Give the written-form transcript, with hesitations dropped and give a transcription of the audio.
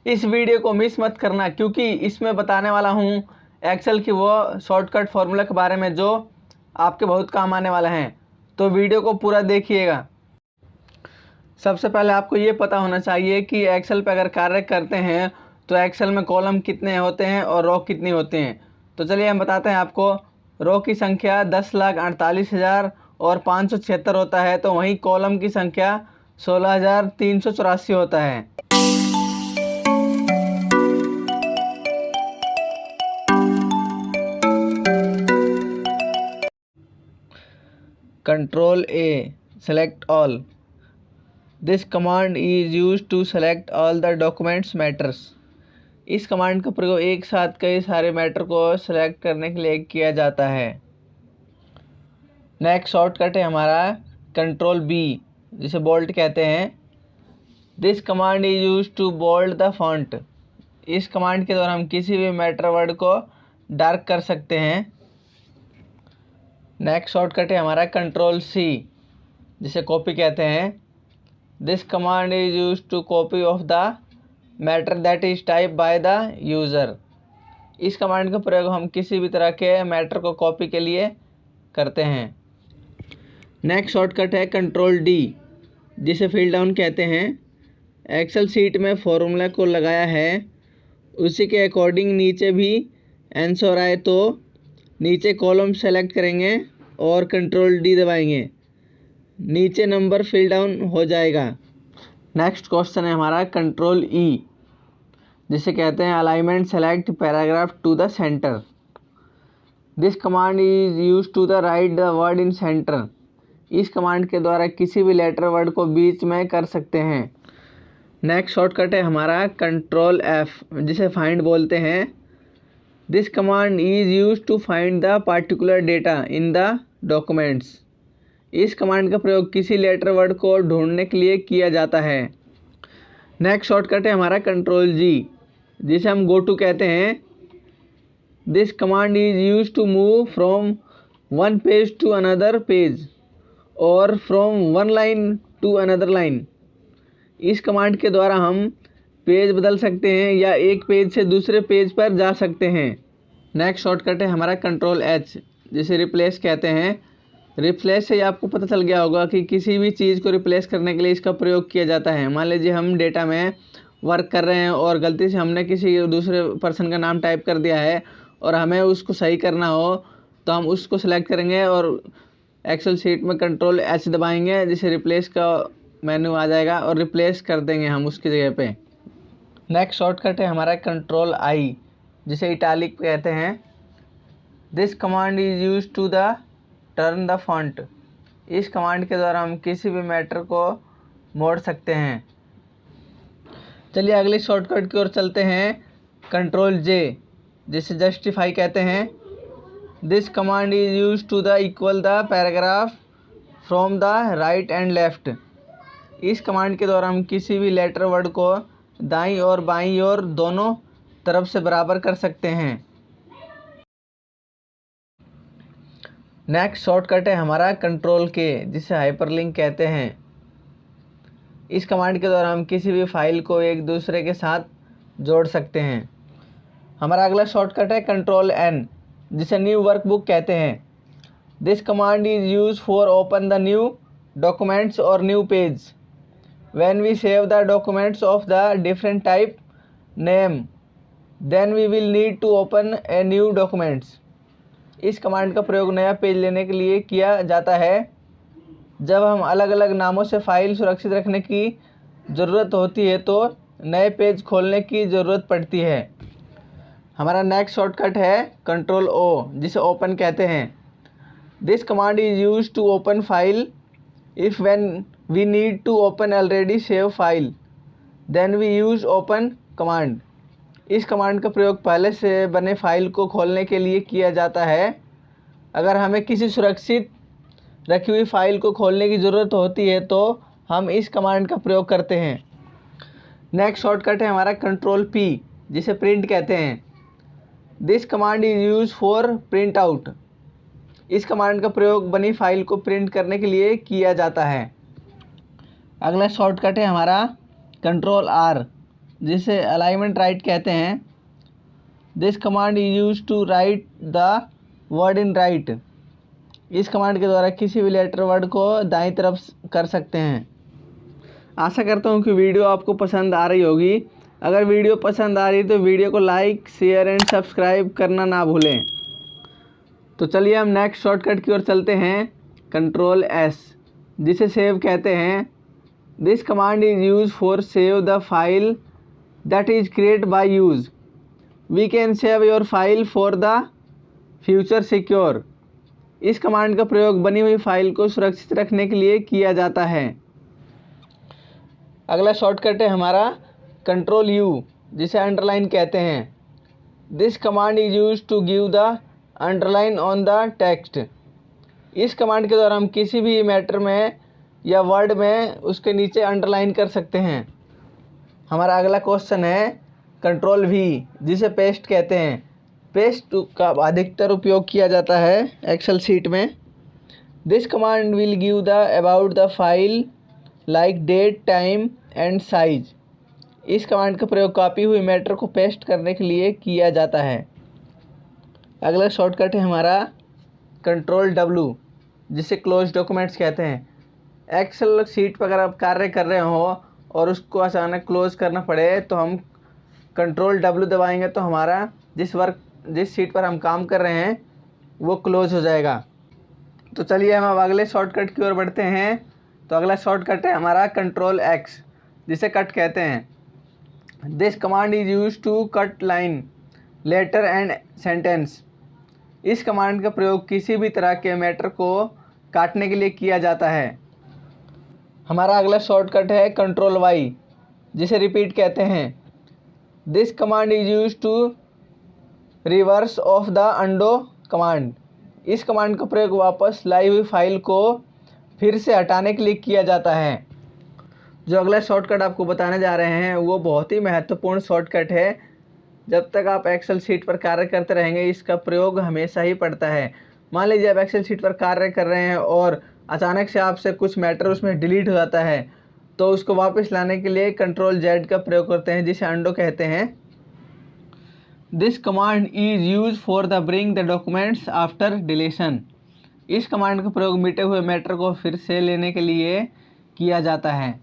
इस वीडियो को मिस मत करना, क्योंकि इसमें बताने वाला हूँ एक्सेल की वो शॉर्टकट फार्मूला के बारे में जो आपके बहुत काम आने वाला हैं। तो वीडियो को पूरा देखिएगा। सबसे पहले आपको ये पता होना चाहिए कि एक्सेल पे अगर कार्य करते हैं तो एक्सेल में कॉलम कितने होते हैं और रो कितनी होती हैं। तो चलिए हम बताते हैं आपको। रो की संख्या 10,48,000 और 576 होता है, तो वहीं कॉलम की संख्या 16,384 होता है। Control A, select all. This command is used to select all the documents matters. इस कमांड का प्रयोग एक साथ कई सारे मैटर को सेलेक्ट करने के लिए किया जाता है। नेक्स्ट शॉर्टकट है हमारा कंट्रोल बी, जिसे बोल्ड कहते हैं। This command is use to bold the font. इस कमांड के द्वारा हम किसी भी मैटर वर्ड को डार्क कर सकते हैं। नेक्स्ट शॉर्टकट है हमारा कंट्रोल सी, जिसे कॉपी कहते हैं। This command is use to copy of the matter that is type by the user. इस कमांड का प्रयोग हम किसी भी तरह के मैटर को कॉपी के लिए करते हैं। नेक्स्ट शॉर्टकट है कंट्रोल डी, जिसे फिल डाउन कहते हैं। एक्सेल सीट में फॉर्मूला को लगाया है, उसी के अकॉर्डिंग नीचे भी आंसर आए तो नीचे कॉलम सेलेक्ट करेंगे और कंट्रोल डी दबाएंगे, नीचे नंबर फिल डाउन हो जाएगा। नेक्स्ट क्वेश्चन है हमारा कंट्रोल ई, जिसे कहते हैं alignment select paragraph to the centre. This command is use to the write the word in centre. इस कमांड के द्वारा किसी भी लेटर वर्ड को बीच में कर सकते हैं। नेक्स्ट शॉर्टकट है हमारा कंट्रोल एफ, जिसे फाइंड बोलते हैं। This command is use to find the particular data in the documents. इस कमांड का प्रयोग किसी लेटर वर्ड को ढूंढने के लिए किया जाता है। नेक्स्ट शॉर्टकट है हमारा कंट्रोल जी, जिसे हम गो टू कहते हैं। This command is use to move from one page to another page और from one line to another line. इस कमांड के द्वारा हम पेज बदल सकते हैं या एक पेज से दूसरे पेज पर जा सकते हैं। नेक्स्ट शॉर्टकट है हमारा कंट्रोल एच, जिसे रिप्लेस कहते हैं। रिप्लेस से आपको पता चल गया होगा कि किसी भी चीज़ को रिप्लेस करने के लिए इसका प्रयोग किया जाता है। मान लीजिए हम डेटा में वर्क कर रहे हैं और गलती से हमने किसी दूसरे पर्सन का नाम टाइप कर दिया है और हमें उसको सही करना हो, तो हम उसको सेलेक्ट करेंगे और एक्सेल शीट में कंट्रोल एच दबाएंगे, जिसे रिप्लेस का मेन्यू आ जाएगा और रिप्लेस कर देंगे हम उसकी जगह पे। नेक्स्ट शॉर्टकट है हमारा कंट्रोल आई, जिसे इटालिक कहते हैं। This command is use to the turn the font. इस कमांड के द्वारा हम किसी भी मैटर को मोड़ सकते हैं। चलिए अगले शॉर्टकट की ओर चलते हैं, कंट्रोल जे, जिसे जस्टिफाई कहते हैं। This command is use to the equal the paragraph from the right and left. इस कमांड के द्वारा हम किसी भी लेटर वर्ड को दाईं और बाईं ओर दोनों तरफ से बराबर कर सकते हैं। नेक्स्ट शॉर्टकट है हमारा कंट्रोल के, जिसे हाइपरलिंक कहते हैं। इस कमांड के द्वारा हम किसी भी फाइल को एक दूसरे के साथ जोड़ सकते हैं। हमारा अगला शॉर्टकट है कंट्रोल एन, जिसे न्यू वर्कबुक कहते हैं। This command is use for open the new documents और new page when we save the documents of the different type name, then we will need to open a new documents। इस command का प्रयोग नया page लेने के लिए किया जाता है जब हम अलग अलग नामों से फाइल सुरक्षित रखने की ज़रूरत होती है, तो नए पेज खोलने की ज़रूरत पड़ती है। हमारा नेक्स्ट शॉर्टकट है कंट्रोल ओ, जिसे ओपन कहते हैं। This command is use to open file if when we need to open already saved file, then we use open command। इस कमांड का प्रयोग पहले से बने फाइल को खोलने के लिए किया जाता है। अगर हमें किसी सुरक्षित रखी हुई फाइल को खोलने की ज़रूरत होती है तो हम इस कमांड का प्रयोग करते हैं। नेक्स्ट शॉर्टकट है हमारा कंट्रोल पी, जिसे प्रिंट कहते हैं। This command is use for print out. इस कमांड का प्रयोग बनी फाइल को प्रिंट करने के लिए किया जाता है। अगला शॉर्टकट है हमारा कंट्रोल आर, जिसे अलाइनमेंट राइट कहते हैं। This command is use to write the word in right. इस कमांड के द्वारा किसी भी लेटर वर्ड को दाईं तरफ कर सकते हैं। आशा करता हूँ कि वीडियो आपको पसंद आ रही होगी। अगर वीडियो पसंद आ रही है तो वीडियो को लाइक, शेयर एंड सब्सक्राइब करना ना भूलें। तो चलिए हम नेक्स्ट शॉर्टकट की ओर चलते हैं, कंट्रोल एस, जिसे सेव कहते हैं। This command is use for save the file that is created by use. We can save your file for the future secure. इस कमांड का प्रयोग बनी हुई फाइल को सुरक्षित रखने के लिए किया जाता है। अगला शॉर्टकट है हमारा कंट्रोल यू, जिसे अंडरलाइन कहते हैं। This command is use to give the underline on the text. इस कमांड के द्वारा हम किसी भी मैटर में या वर्ड में उसके नीचे अंडरलाइन कर सकते हैं। हमारा अगला क्वेश्चन है कंट्रोल वी, जिसे पेस्ट कहते हैं। पेस्ट का अधिकतर उपयोग किया जाता है एक्सेल शीट में। This command will give the about the file like date, time and size. इस कमांड का प्रयोग कॉपी हुई मैटर को पेस्ट करने के लिए किया जाता है। अगला शॉर्टकट है हमारा कंट्रोल डब्ल्यू, जिसे क्लोज डॉक्यूमेंट्स कहते हैं। एक्सेल शीट पर अगर आप कार्य कर रहे हो और उसको अचानक क्लोज करना पड़े तो हम कंट्रोल डब्ल्यू दबाएंगे तो हमारा जिस शीट पर हम काम कर रहे हैं वो क्लोज हो जाएगा। तो चलिए हम अब अगले शॉर्टकट की ओर बढ़ते हैं। तो अगला शॉर्टकट है हमारा कंट्रोल एक्स, जिसे कट कहते हैं। This command is use to cut line, letter and sentence. इस कमांड का प्रयोग किसी भी तरह के मैटर को काटने के लिए किया जाता है। हमारा अगला शॉर्टकट है कंट्रोल वाई, जिसे रिपीट कहते हैं। This command is use to reverse of the undo command. इस कमांड का प्रयोग वापस लाई हुई फाइल को फिर से हटाने के लिए किया जाता है। जो अगला शॉर्टकट आपको बताने जा रहे हैं वो बहुत ही महत्वपूर्ण शॉर्टकट है। जब तक आप एक्सेल शीट पर कार्य करते रहेंगे इसका प्रयोग हमेशा ही पड़ता है। मान लीजिए आप एक्सेल शीट पर कार्य कर रहे हैं और अचानक से आपसे कुछ मैटर उसमें डिलीट हो जाता है, तो उसको वापस लाने के लिए कंट्रोल जेड का प्रयोग करते हैं, जिसे अंडो कहते हैं। This command is use for the bring the documents after deletion. इस कमांड का प्रयोग मिटे हुए मैटर को फिर से लेने के लिए किया जाता है।